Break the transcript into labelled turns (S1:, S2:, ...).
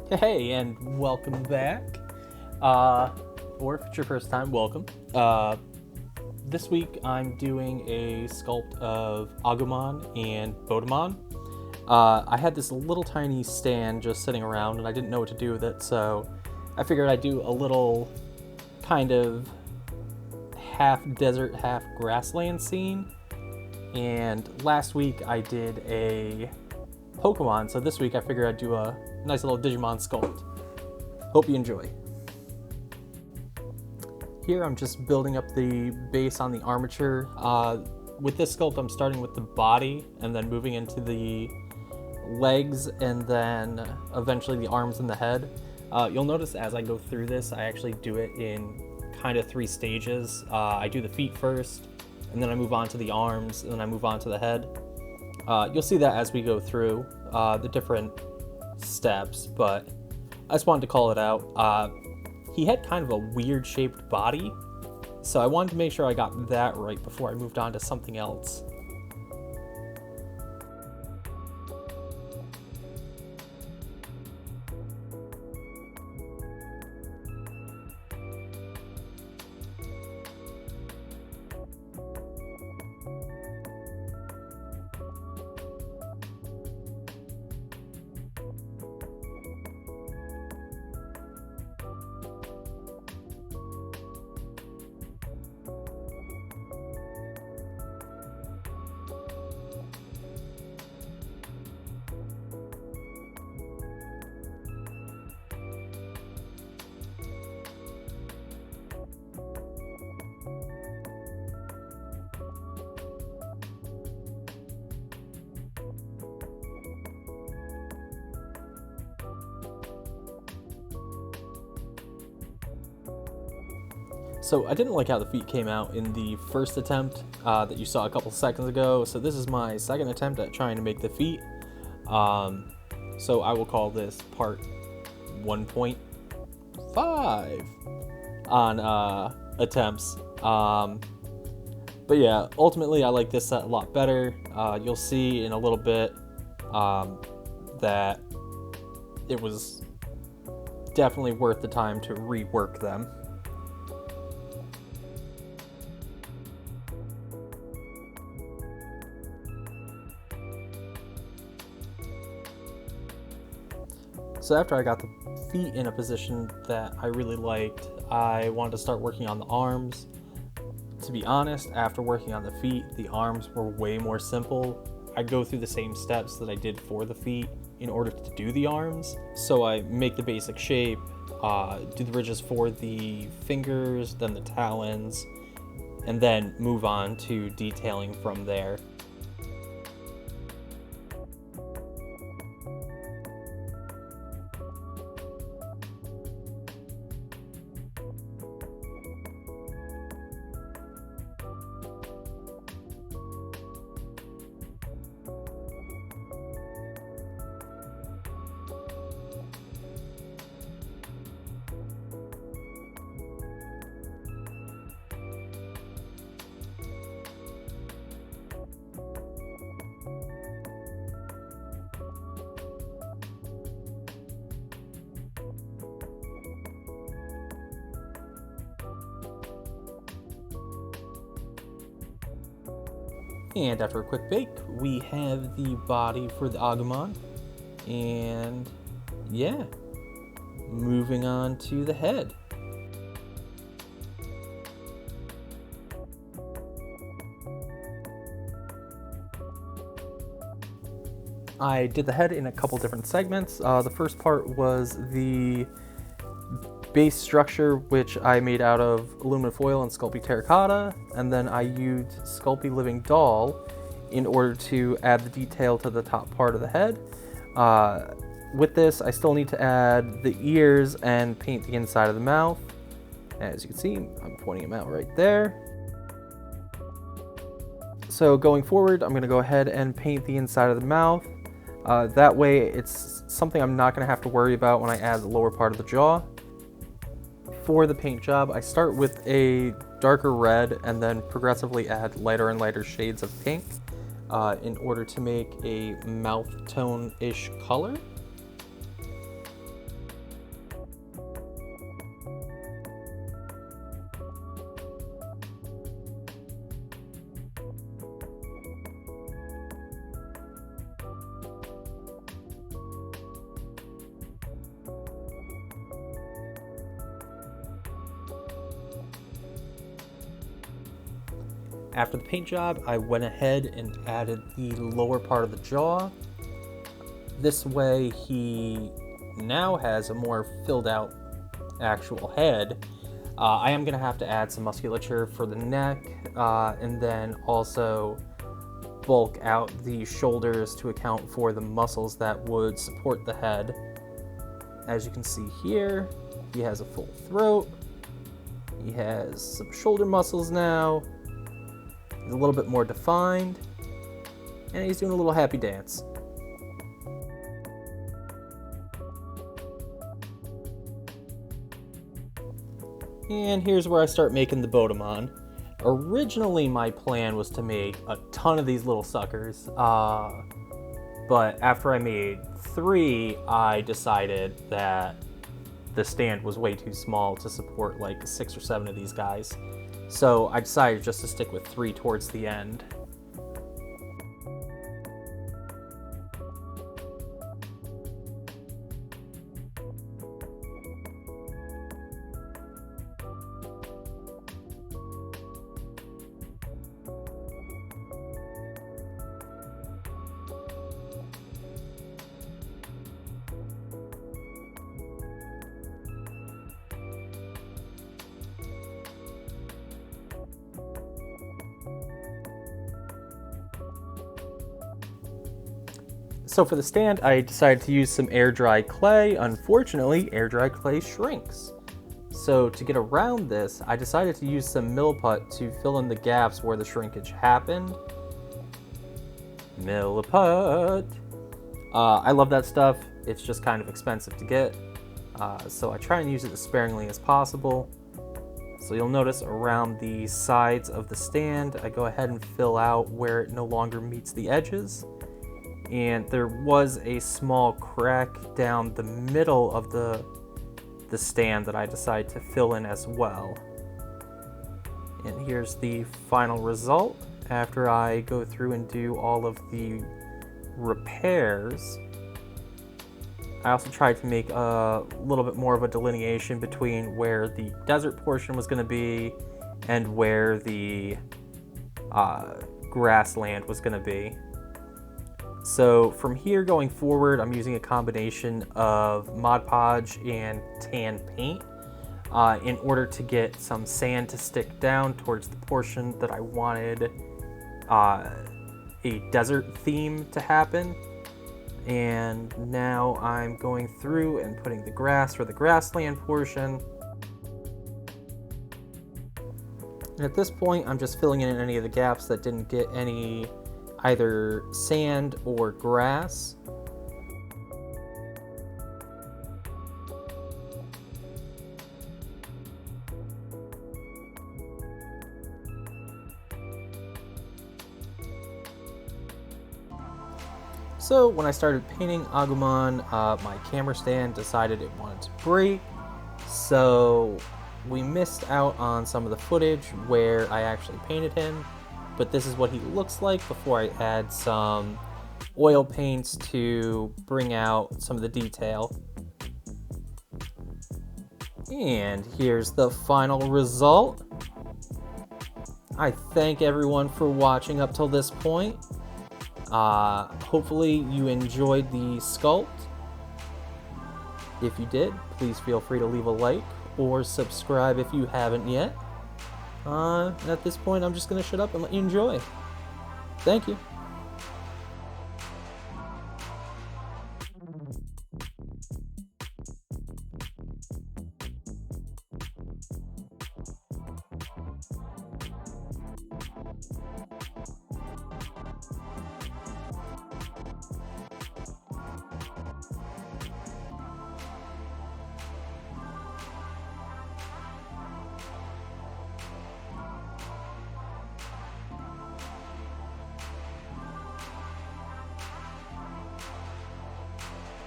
S1: Hey, and welcome back. Or if it's your first time, welcome. This week I'm doing a sculpt of Agumon and Bodomon. I had this little tiny stand just sitting around and I didn't know what to do with it, so I figured I'd do a little kind of half desert, half grassland scene. And last week I did a Pokémon, so this week I figured I'd do a nice little Digimon sculpt. Hope you enjoy. Here I'm just building up the base on the armature. With this sculpt I'm starting with the body and then moving into the legs and then eventually the arms and the head. You'll notice as I go through this I actually do it in kind of 3 stages. I do the feet first, and then I move on to the arms, and then I move on to the head. You'll see that as we go through the different steps, but I just wanted to call it out. He had kind of a weird shaped body, so I wanted to make sure I got that right before I moved on to something else. So I didn't like how the feet came out in the first attempt that you saw a couple seconds ago, so this is my second attempt at trying to make the feet. So I will call this part 1.5 on attempts. But yeah, ultimately I like this set a lot better. You'll see in a little bit that it was definitely worth the time to rework them. So after I got the feet in a position that I really liked, I wanted to start working on the arms. To be honest, after working on the feet, the arms were way more simple. I go through the same steps that I did for the feet in order to do the arms. So I make the basic shape, do the ridges for the fingers, then the talons, and then move on to detailing from there. And after a quick bake, we have the body for the Agumon. And yeah, moving on to the head. I did the head in a couple different segments. The first part was the base structure, which I made out of aluminum foil and Sculpey terracotta, and then I used Sculpey living doll in order to add the detail to the top part of the head. With this, I still need to add the ears and paint the inside of the mouth. As you can see, I'm pointing them out right there. So going forward, I'm going to go ahead and paint the inside of the mouth. That way, it's something I'm not going to have to worry about when I add the lower part of the jaw. For the paint job, I start with a darker red and then progressively add lighter and lighter shades of pink in order to make a mouth tone-ish color. After the paint job, I went ahead and added the lower part of the jaw. This way he now has a more filled out actual head. I am going to have to add some musculature for the neck, and then also bulk out the shoulders to account for the muscles that would support the head. As you can see here, he has a full throat. He has some shoulder muscles now. He's a little bit more defined. And he's doing a little happy dance. And here's where I start making the Bodomon. Originally, my plan was to make a ton of these little suckers. But after I made 3, I decided that the stand was way too small to support like 6 or 7 of these guys. So I decided just to stick with 3 towards the end. So for the stand, I decided to use some air dry clay. Unfortunately, air dry clay shrinks. So to get around this, I decided to use some Milliput to fill in the gaps where the shrinkage happened. Milliput. I love that stuff. It's just kind of expensive to get. So I try and use it as sparingly as possible. So you'll notice around the sides of the stand, I go ahead and fill out where it no longer meets the edges. And there was a small crack down the middle of the stand that I decided to fill in as well. And here's the final result after I go through and do all of the repairs. I also tried to make a little bit more of a delineation between where the desert portion was going to be and where the grassland was going to be. So from here going forward, I'm using a combination of Modpodge and tan paint in order to get some sand to stick down towards the portion that I wanted a desert theme to happen. And now I'm going through and putting the grass for the grassland portion. And at this point, I'm just filling in any of the gaps that didn't get any either sand or grass. So when I started painting Agumon, my camera stand decided it wanted to break, so we missed out on some of the footage where I actually painted him. But this is what he looks like before I add some oil paints to bring out some of the detail. And here's the final result. I thank everyone for watching up till this point. Hopefully you enjoyed the sculpt. If you did, please feel free to leave a like or subscribe if you haven't yet. At this point, I'm just going to shut up and let you enjoy. Thank you.